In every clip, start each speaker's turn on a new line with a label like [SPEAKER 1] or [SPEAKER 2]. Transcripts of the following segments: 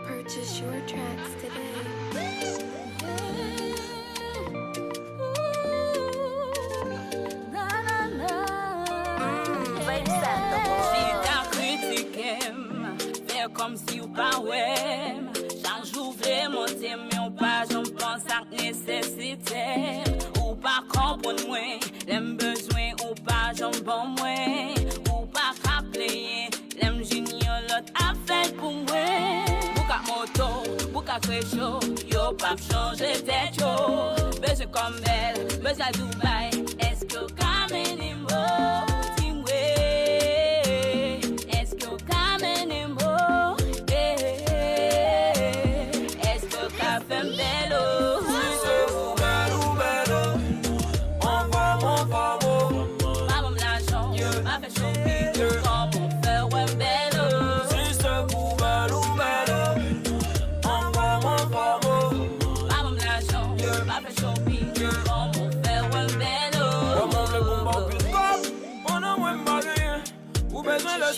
[SPEAKER 1] Purchase your tracks today.
[SPEAKER 2] Comme si ou pas ouais. Chaque jour vle monter mais ou pas j'en pense à nécessité. Ou pas comprendre moi, l'aime besoin ou pas j'en bon moi. Ou pas rappeler, l'aime junior l'autre a fait pour moi. Bouka moto, bouka crécho, yo pas changer tête yo. Besoin comme elle, besoin à Dubaï. Est-ce que Kamene mo?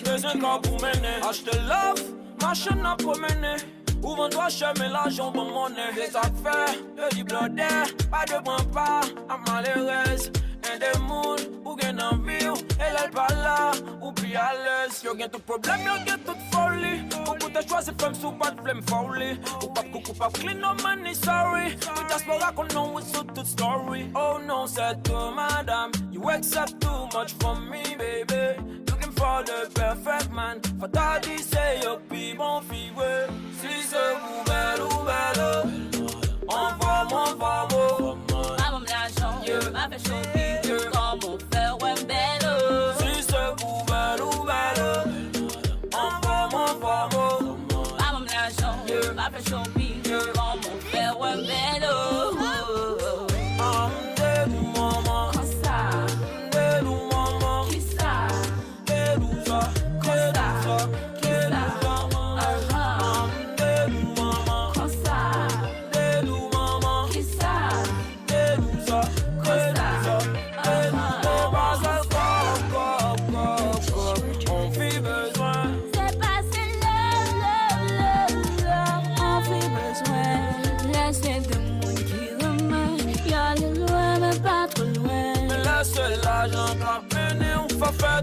[SPEAKER 3] Besoin pour mener, acheter love, machine à promener. Où on doit chemin l'argent pour monnaie. Des affaires, de du blodé, pas de bon pas, à malheureuse. Un des mondes, ou gain envie, elle est pas là, ou puis à l'aise. Y'a tout problème, y'a toute folie. Beaucoup de choix, c'est femme sous pas de flemme folie. Ou pas coucou, pas clean, no money, sorry. We just for qu'on know it's so toute story. Oh no, c'est tout, madame. You accept too much from me, baby. For the perfect man, for daddy say yo pi bon fiwe. Si c'est vous belle ou belle, on va mo.
[SPEAKER 2] Maman l'argent, m'a fait choper, comme on fait ouais belle.
[SPEAKER 3] Si c'est vous belle ou belle, on va mo.
[SPEAKER 2] Maman l'argent, m'a fait choper, comme on fait ouais belle.
[SPEAKER 3] L'argent qu'a mené, on va faire